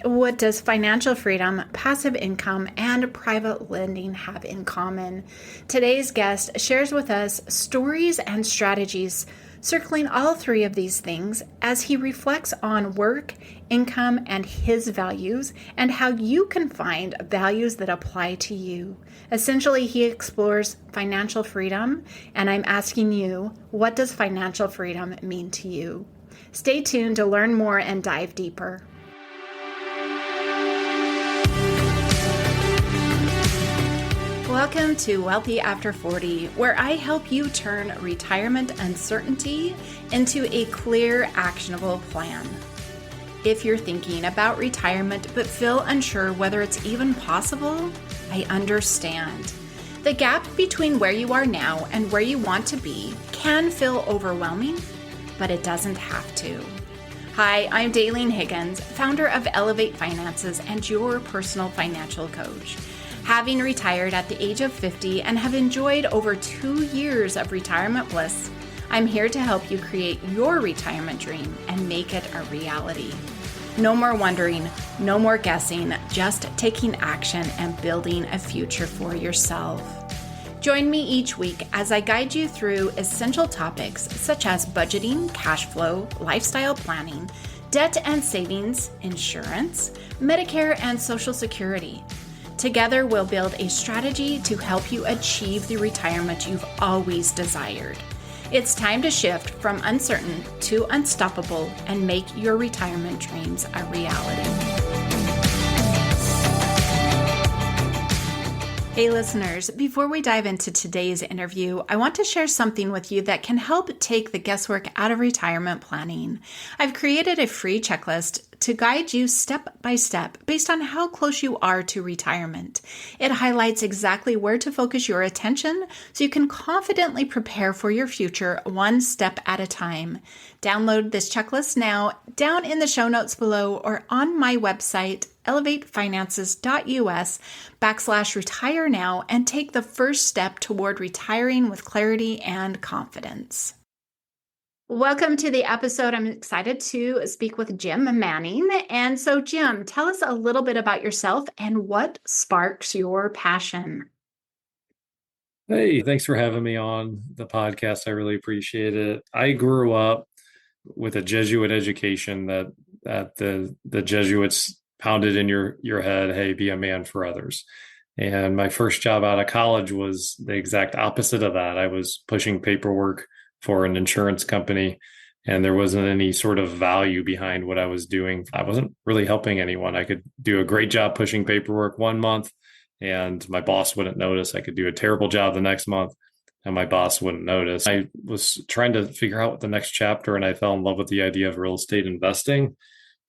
What does financial freedom, passive income, and private lending have in common? Today's guest shares with us stories and strategies circling all three of these things as he reflects on work, income, and his values, and how you can find values that apply to you. Essentially, he explores financial freedom, and I'm asking you, what does financial freedom mean to you? Stay tuned to learn more and dive deeper. Welcome to Wealthy After 40, where I help you turn retirement uncertainty into a clear, actionable plan. If you're thinking about retirement but feel unsure whether it's even possible, I understand. The gap between where you are now and where you want to be can feel overwhelming, but it doesn't have to. Hi, I'm Daylene Higgins, founder of Elevate Finances and your personal financial coach. Having retired at the age of 50 and have enjoyed over 2 years of retirement bliss, I'm here to help you create your retirement dream and make it a reality. No more wondering, no more guessing, just taking action and building a future for yourself. Join me each week as I guide you through essential topics such as budgeting, cash flow, lifestyle planning, debt and savings, insurance, Medicare, and Social Security. Together, we'll build a strategy to help you achieve the retirement you've always desired. It's time to shift from uncertain to unstoppable and make your retirement dreams a reality. Hey listeners, before we dive into today's interview, I want to share something with you that can help take the guesswork out of retirement planning. I've created a free checklist to guide you step by step based on how close you are to retirement. It highlights exactly where to focus your attention so you can confidently prepare for your future one step at a time. Download this checklist now down in the show notes below or on my website, elevatefinances.us/retire now, and take the first step toward retiring with clarity and confidence. Welcome to the episode. I'm excited to speak with Jim Manning. And so, Jim, tell us a little bit about yourself and what sparks your passion. Hey, thanks for having me on the podcast. I really appreciate it. I grew up with a Jesuit education that the Jesuits pounded in your head, hey, be a man for others. And my first job out of college was the exact opposite of that. I was pushing paperwork for an insurance company, and there wasn't any sort of value behind what I was doing. I wasn't really helping anyone. I could do a great job pushing paperwork one month, and my boss wouldn't notice. I could do a terrible job the next month, and my boss wouldn't notice. I was trying to figure out the next chapter, and I fell in love with the idea of real estate investing,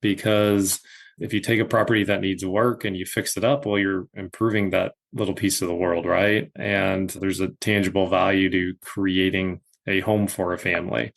because if you take a property that needs work and you fix it up, well, you're improving that little piece of the world, right? And there's a tangible value to creating a home for a family.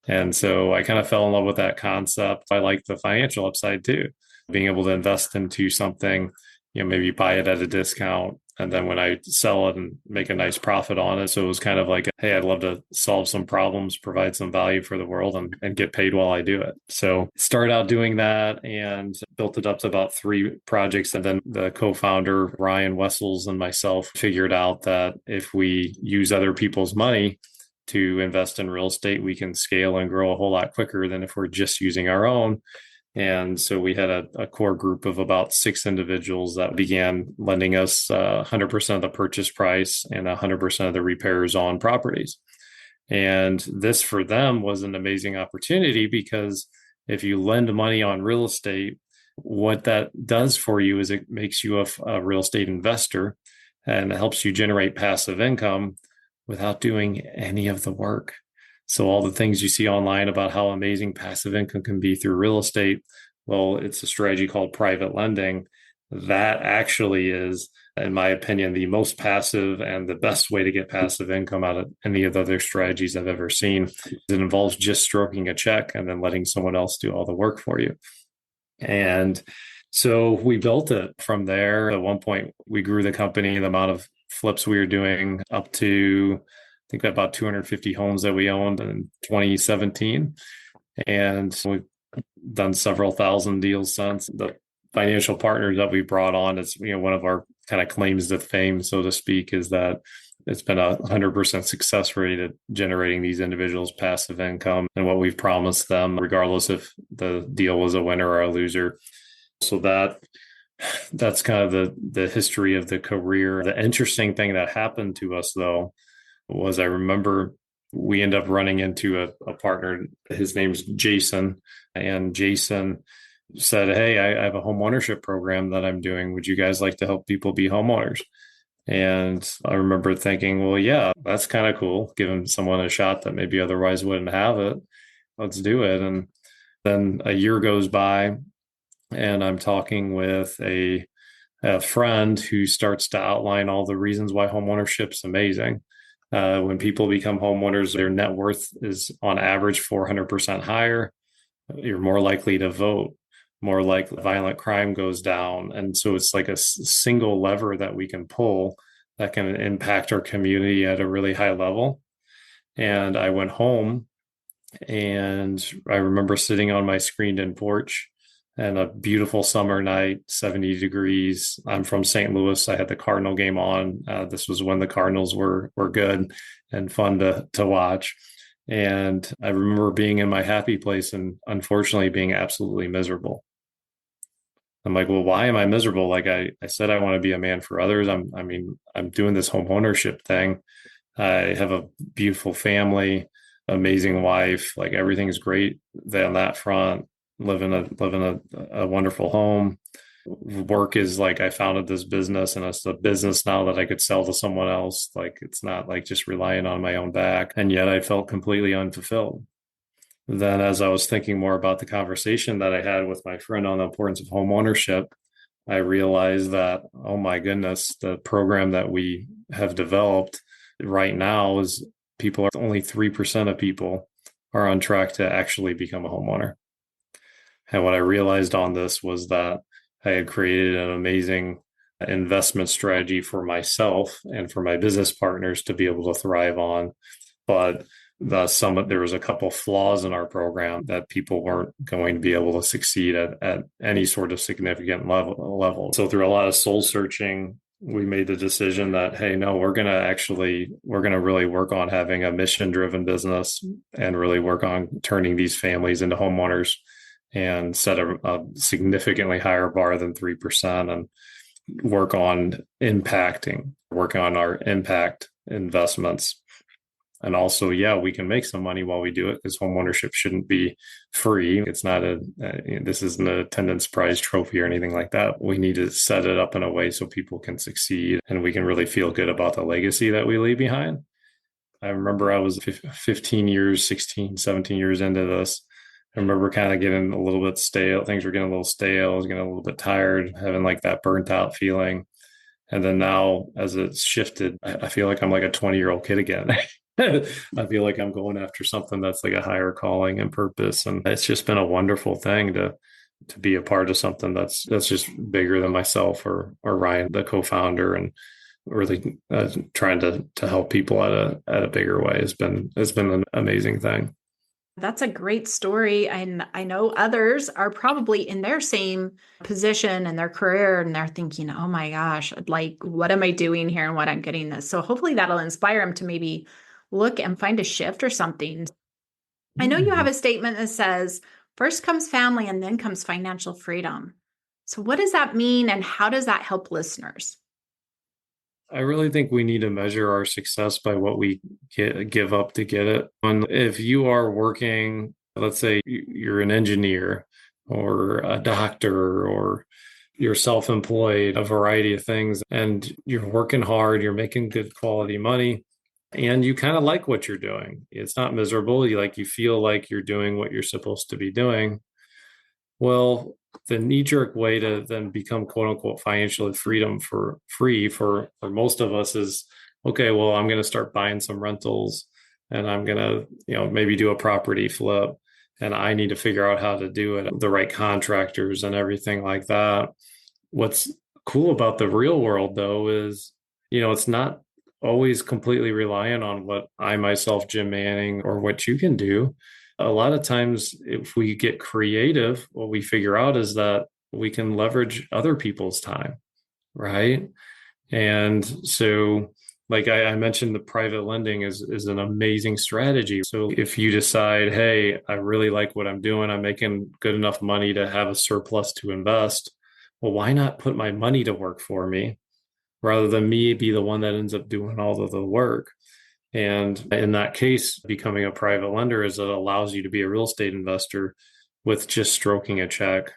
And so I kind of fell in love with that concept. I like the financial upside too, being able to invest into something, maybe buy it at a discount, and then when I sell it and make a nice profit on it. So it was kind of like, hey, I'd love to solve some problems, provide some value for the world, and get paid while I do it. So started out doing that and built it up to about 3 projects. And then the co-founder, Ryan Wessels, and myself figured out that if we use other people's money to invest in real estate, we can scale and grow a whole lot quicker than if we're just using our own. And so we had a core group of about 6 individuals that began lending us 100% of the purchase price and 100% of the repairs on properties. And this for them was an amazing opportunity, because if you lend money on real estate, what that does for you is it makes you a real estate investor, and it helps you generate passive income without doing any of the work. So all the things you see online about how amazing passive income can be through real estate, well, it's a strategy called private lending. That actually is, in my opinion, the most passive and the best way to get passive income out of any of the other strategies I've ever seen. It involves just stroking a check and then letting someone else do all the work for you. And so we built it from there. At one point, we grew the company, the amount of flips we were doing, up to, I think, about 250 homes that we owned in 2017. And we've done several thousand deals since. The financial partners that we brought on, it's, one of our kind of claims to fame, so to speak, is that it's been 100% success rate at generating these individuals passive income and what we've promised them, regardless if the deal was a winner or a loser. So that's kind of the history of the career. The interesting thing that happened to us, though, was I remember we end up running into a partner. His name's Jason, and Jason said, "Hey, I have a home ownership program that I'm doing. Would you guys like to help people be homeowners?" And I remember thinking, well, yeah, that's kind of cool, giving someone a shot that maybe otherwise wouldn't have it. Let's do it. And then a year goes by, and I'm talking with a friend who starts to outline all the reasons why homeownership's amazing. When people become homeowners, their net worth is on average 400% higher. You're more likely to vote, more likely violent crime goes down. And so it's like a single lever that we can pull that can impact our community at a really high level. And I went home, and I remember sitting on my screened-in porch and a beautiful summer night, 70 degrees. I'm from St. Louis. I had the Cardinal game on. This was when the Cardinals were good and fun to watch. And I remember being in my happy place and unfortunately being absolutely miserable. I'm like, well, why am I miserable? Like I said, I want to be a man for others. I'm doing this home ownership thing. I have a beautiful family, amazing wife, like everything's great on that front. Living a wonderful home. Work is like I founded this business, and it's a business now that I could sell to someone else. Like it's not like just relying on my own back. And yet I felt completely unfulfilled. Then as I was thinking more about the conversation that I had with my friend on the importance of home ownership, I realized that, oh my goodness, the program that we have developed right now is only 3% of people are on track to actually become a homeowner. And what I realized on this was that I had created an amazing investment strategy for myself and for my business partners to be able to thrive on. But there was a couple flaws in our program that people weren't going to be able to succeed at any sort of significant level. So through a lot of soul searching, we made the decision that, hey, no, we're going to really work on having a mission driven business and really work on turning these families into homeowners and set a significantly higher bar than 3% and work on our impact investments. And also, yeah, we can make some money while we do it, because homeownership shouldn't be free. It's not this isn't an attendance prize trophy or anything like that. We need to set it up in a way so people can succeed and we can really feel good about the legacy that we leave behind. I remember I was 15 years, 16, 17 years into this. I remember kind of getting a little bit stale. Things were getting a little stale. I was getting a little bit tired, having like that burnt out feeling. And then now, as it's shifted, I feel like I'm like a 20-year-old kid again. I feel like I'm going after something that's like a higher calling and purpose. And it's just been a wonderful thing to be a part of something that's just bigger than myself or Ryan, the co-founder, and really trying to help people at a bigger way. It's been an amazing thing. That's a great story. And I know others are probably in their same position in their career and they're thinking, oh my gosh, like, what am I doing here and what I'm getting this? So hopefully that'll inspire them to maybe look and find a shift or something. I know you have a statement that says, first comes family and then comes financial freedom. So what does that mean and how does that help listeners? I really think we need to measure our success by what we give up to get it. And if you are working, let's say you're an engineer or a doctor or you're self-employed, a variety of things, and you're working hard, you're making good quality money, and you kind of like what you're doing. It's not miserable. You feel like you're doing what you're supposed to be doing. Well, the knee-jerk way to then become quote unquote financially free for most of us is, okay, well, I'm going to start buying some rentals and I'm going to, maybe do a property flip, and I need to figure out how to do it, the right contractors and everything like that. What's cool about the real world though is, it's not always completely reliant on what I myself, Jim Manning, or what you can do. A lot of times, if we get creative, what we figure out is that we can leverage other people's time, right? And so, like I mentioned, the private lending is an amazing strategy. So if you decide, hey, I really like what I'm doing, I'm making good enough money to have a surplus to invest, well, why not put my money to work for me rather than me be the one that ends up doing all of the work? And in that case, becoming a private lender is it allows you to be a real estate investor with just stroking a check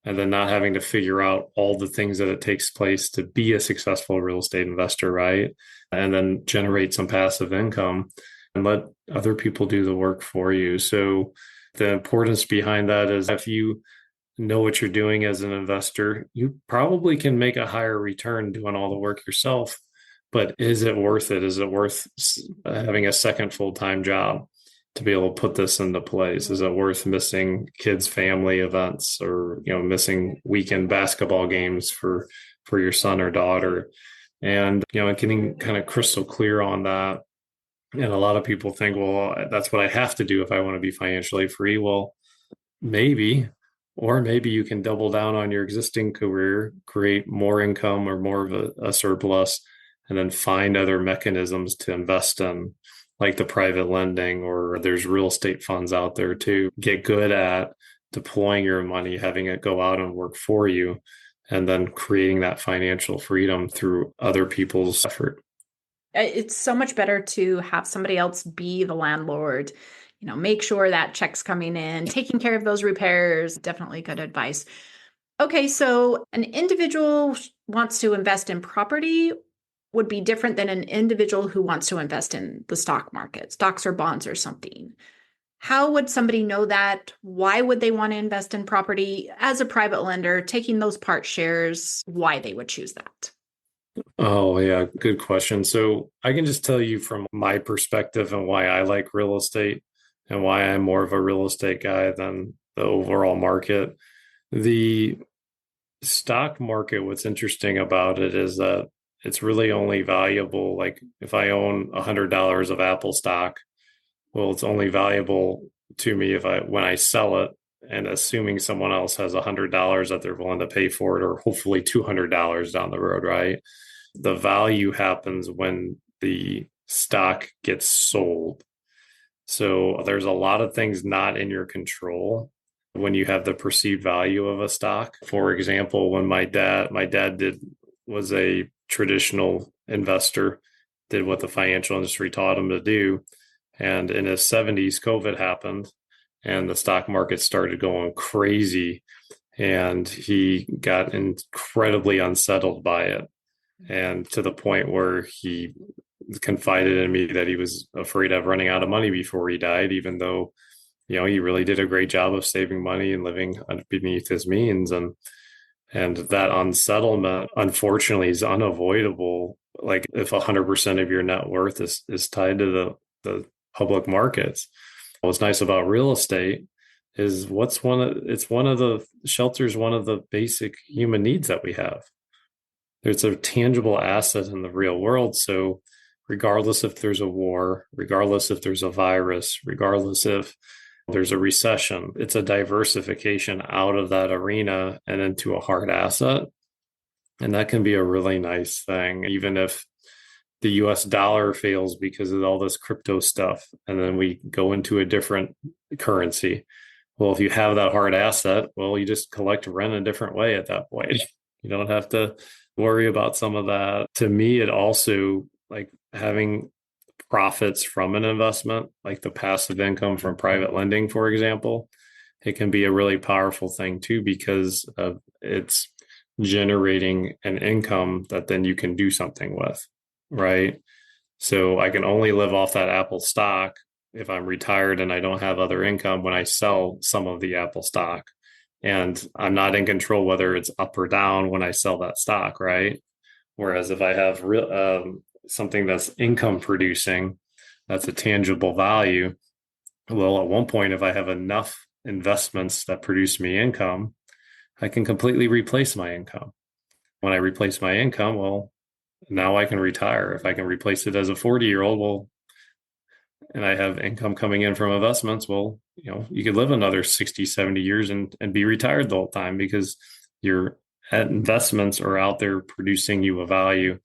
and then not having to figure out all the things that it takes place to be a successful real estate investor, right? And then generate some passive income and let other people do the work for you. So the importance behind that is if you know what you're doing as an investor, you probably can make a higher return doing all the work yourself. But is it worth it? Is it worth having a second full-time job to be able to put this into place? Is it worth missing kids' family events or missing weekend basketball games for your son or daughter? And getting kind of crystal clear on that. And a lot of people think, well, that's what I have to do if I want to be financially free. Well, maybe, or maybe you can double down on your existing career, create more income or more of a surplus, and then find other mechanisms to invest in, like the private lending, or there's real estate funds out there too. Get good at deploying your money, having it go out and work for you, and then creating that financial freedom through other people's effort. It's so much better to have somebody else be the landlord, make sure that check's coming in, taking care of those repairs. Definitely good advice. Okay, so an individual wants to invest in property would be different than an individual who wants to invest in the stock market, stocks or bonds or something. How would somebody know that? Why would they want to invest in property as a private lender, taking those part shares, why they would choose that? Oh, yeah, good question. So I can just tell you from my perspective and why I like real estate and why I'm more of a real estate guy than the overall market. The stock market, what's interesting about it is that it's really only valuable. Like if I own $100 of Apple stock, well, it's only valuable to me if when I sell it, and assuming someone else has $100 that they're willing to pay for it, or hopefully $200 down the road, right? The value happens when the stock gets sold. So there's a lot of things not in your control when you have the perceived value of a stock. For example, when my dad was a traditional investor, did what the financial industry taught him to do. And in his 70s, COVID happened and the stock market started going crazy. And he got incredibly unsettled by it. And to the point where he confided in me that he was afraid of running out of money before he died, even though, he really did a great job of saving money and living beneath his means. And that unsettlement, unfortunately, is unavoidable. Like if 100% of your net worth is tied to the public markets. What's nice about real estate is it's one of the shelters, one of the basic human needs that we have. It's a tangible asset in the real world. So regardless if there's a war, regardless if there's a virus, regardless if there's a recession, it's a diversification out of that arena and into a hard asset. And that can be a really nice thing, even if the US dollar fails because of all this crypto stuff, and then we go into a different currency. Well, if you have that hard asset, well, you just collect rent a different way at that point. You don't have to worry about some of that. To me, it also like having profits from an investment, like the passive income from private lending, for example, it can be a really powerful thing too, because of it's generating an income that then you can do something with, right? So I can only live off that Apple stock if I'm retired and I don't have other income when I sell some of the Apple stock. And I'm not in control whether it's up or down when I sell that stock, right? Whereas if I have something that's income producing, that's a tangible value. Well, at one point, if I have enough investments that produce me income, I can completely replace my income. When I replace my income, well, now I can retire. If I can replace it as a 40-year-old, well, and I have income coming in from investments, well, you could live another 60, 70 years and be retired the whole time because your investments are out there producing you a value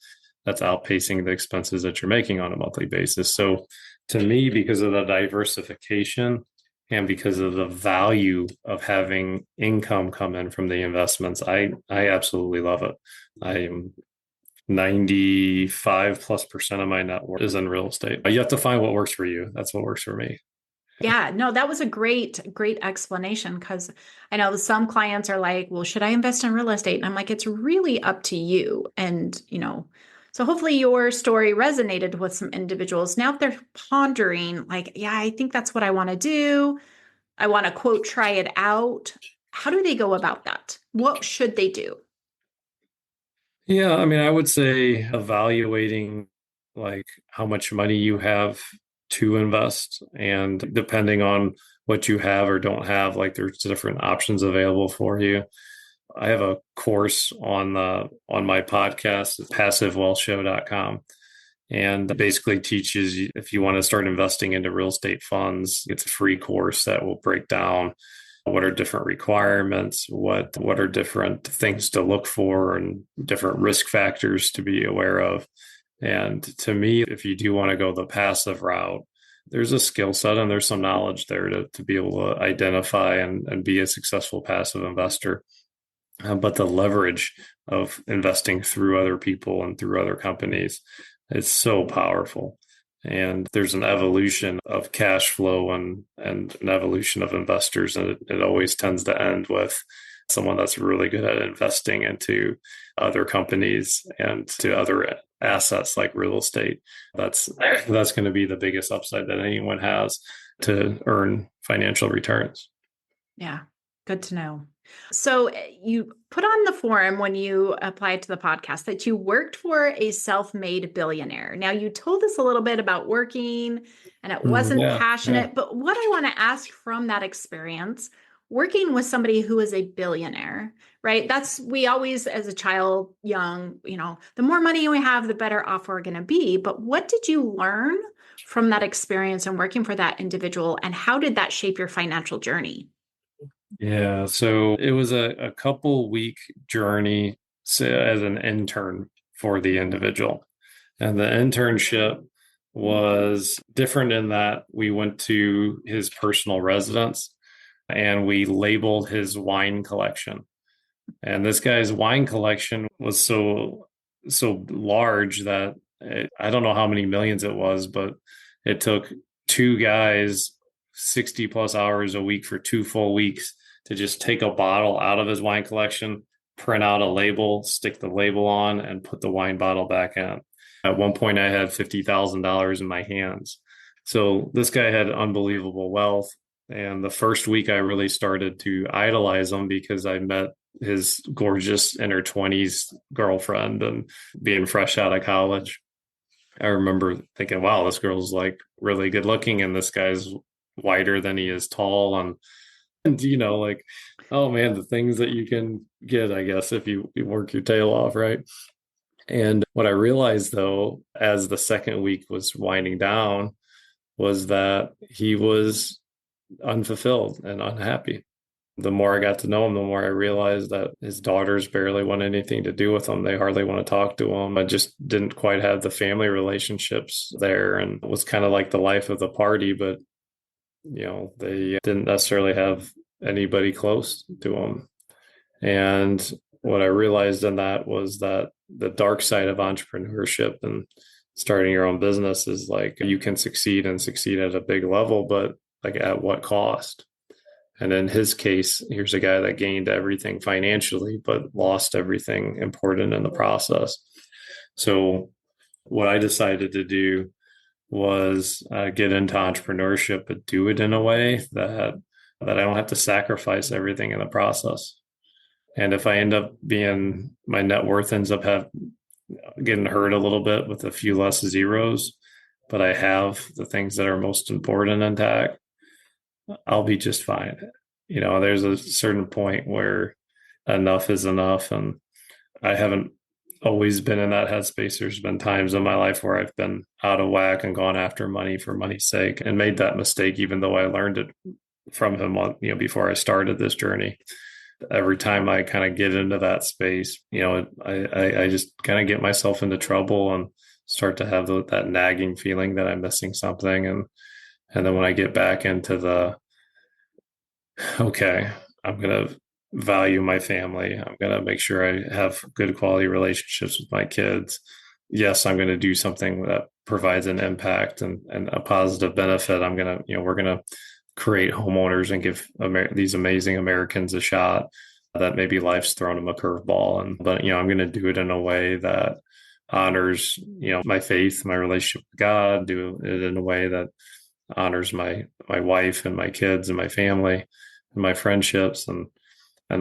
that's outpacing the expenses that you're making on a monthly basis. So to me, because of the diversification and because of the value of having income come in from the investments, I absolutely love it. I am 95+% of my net worth is in real estate. But you have to find what works for you. That's what works for me. Yeah, no, that was a great explanation because I know some clients are like, well, should I invest in real estate? And I'm like, it's really up to you. And, so hopefully your story resonated with some individuals. Now, if they're pondering, like, yeah, I think that's what I want to do. I want to quote, try it out. How do they go about that? What should they do? Yeah, I mean, I would say evaluating like how much money you have to invest, and depending on what you have or don't have, like there's different options available for you. I have a course on my podcast, passivewealthshow.com, and basically teaches you if you want to start investing into real estate funds. It's a free course that will break down what are different requirements, what are different things to look for, and different risk factors to be aware of. And to me, if you do want to go the passive route, there's a skill set and there's some knowledge there to be able to identify and be a successful passive investor. But the leverage of investing through other people and through other companies is so powerful. And there's an evolution of cash flow and an evolution of investors. And it always tends to end with someone that's really good at investing into other companies and to other assets like real estate. That's going to be the biggest upside that anyone has to earn financial returns. Yeah, good to know. So you put on the forum when you applied to the podcast that you worked for a self-made billionaire. Now you told us a little bit about working and it wasn't passionate, but what I want to ask from that experience, working with somebody who is a billionaire, right? We always, as a child, young, the more money we have, the better off we're going to be. But what did you learn from that experience and working for that individual? And how did that shape your financial journey? Yeah, so it was a couple week journey as an intern for the individual. And the internship was different in that we went to his personal residence and we labeled his wine collection. And this guy's wine collection was so large that I don't know how many millions it was, but it took two guys 60+ hours a week for 2 full weeks to just take a bottle out of his wine collection, print out a label, stick the label on, and put the wine bottle back in. At one point, I had $50,000 in my hands. So this guy had unbelievable wealth. And the first week, I really started to idolize him because I met his gorgeous in her 20s girlfriend and being fresh out of college. I remember thinking, wow, this girl's like really good looking and this guy's wider than he is tall. And like, oh man, the things that you can get, I guess, if you work your tail off, right? And what I realized though, as the second week was winding down, was that he was unfulfilled and unhappy. The more I got to know him, the more I realized that his daughters barely want anything to do with him. They hardly want to talk to him. I just didn't quite have the family relationships there, and it was kind of like the life of the party, but they didn't necessarily have anybody close to him. And what I realized in that was that the dark side of entrepreneurship and starting your own business is like you can succeed and succeed at a big level, but like at what cost? And in his case, here's a guy that gained everything financially, but lost everything important in the process. So what I decided to do was get into entrepreneurship, but do it in a way that I don't have to sacrifice everything in the process. And if I end up my net worth ends up getting hurt a little bit with a few less zeros, but I have the things that are most important intact, I'll be just fine. There's a certain point where enough is enough. And I haven't always been in that headspace. There's been times in my life where I've been out of whack and gone after money for money's sake and made that mistake, even though I learned it from him, before I started this journey. every time I kind of get into that space, I just kind of get myself into trouble and start to have that nagging feeling that I'm missing something. And then when I get back into okay, I'm going to value my family. I'm going to make sure I have good quality relationships with my kids. Yes, I'm going to do something that provides an impact and a positive benefit. We're going to create homeowners and give these amazing Americans a shot that maybe life's thrown them a curveball. But I'm going to do it in a way that honors, my faith, my relationship with God, do it in a way that honors my wife and my kids and my family and my friendships, and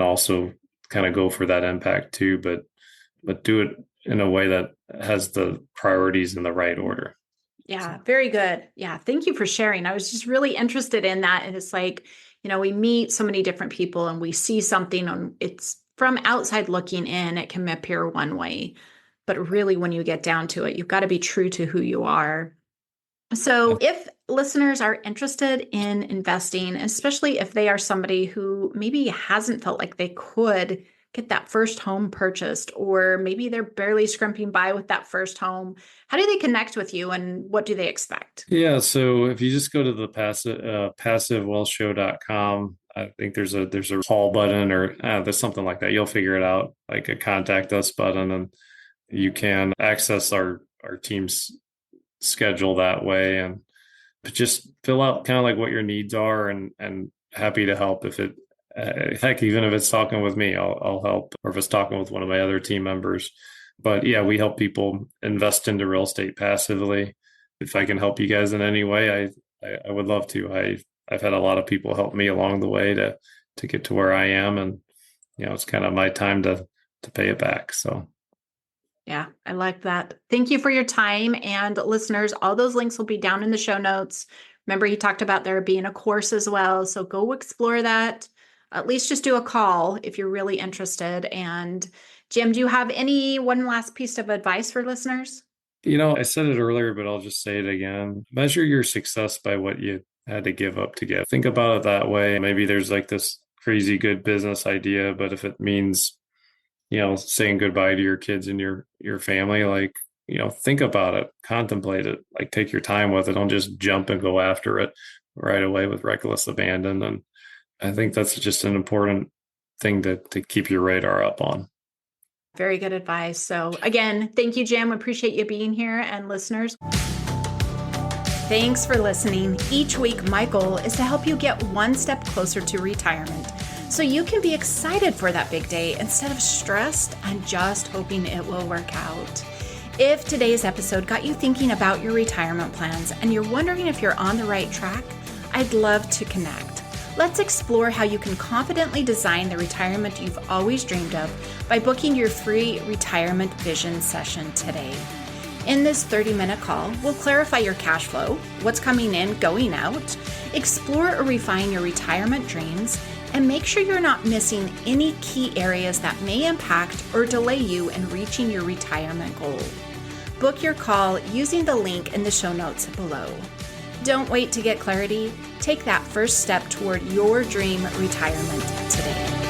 also kind of go for that impact too, but do it in a way that has the priorities in the right order. Yeah, very good. Yeah, thank you for sharing. I was just really interested in that. And it's like, we meet so many different people and we see something and it's from outside looking in, it can appear one way. But really, when you get down to it, you've got to be true to who you are. So if listeners are interested in investing, especially if they are somebody who maybe hasn't felt like they could get that first home purchased, or maybe they're barely scrimping by with that first home, how do they connect with you and what do they expect? Yeah, so if you just go to the passivewealthshow.com, I think there's a call button or there's something like that. You'll figure it out, like a contact us button, and you can access our team's schedule that way, and just fill out kind of like what your needs are, and happy to help. If it heck, even if it's talking with me, I'll help, or if it's talking with one of my other team members. But yeah, we help people invest into real estate passively. If I can help you guys in any way, I would love to. I've had a lot of people help me along the way to get to where I am, and it's kind of my time to pay it back. So yeah, I like that. Thank you for your time. And listeners, all those links will be down in the show notes. Remember, he talked about there being a course as well. So go explore that. At least just do a call if you're really interested. And Jim, do you have one last piece of advice for listeners? I said it earlier, but I'll just say it again. Measure your success by what you had to give up to get. Think about it that way. Maybe there's like this crazy good business idea, but if it means saying goodbye to your kids and your family, like, think about it, contemplate it, like take your time with it. Don't just jump and go after it right away with reckless abandon. And I think that's just an important thing to keep your radar up on. Very good advice. So again, thank you, Jim. Appreciate you being here, and listeners, thanks for listening. Each week, my goal is to help you get one step closer to retirement, so you can be excited for that big day instead of stressed and just hoping it will work out. If today's episode got you thinking about your retirement plans and you're wondering if you're on the right track, I'd love to connect. Let's explore how you can confidently design the retirement you've always dreamed of by booking your free retirement vision session today. In this 30-minute call, we'll clarify your cash flow, what's coming in, going out, explore or refine your retirement dreams, and make sure you're not missing any key areas that may impact or delay you in reaching your retirement goal. Book your call using the link in the show notes below. Don't wait to get clarity. Take that first step toward your dream retirement today.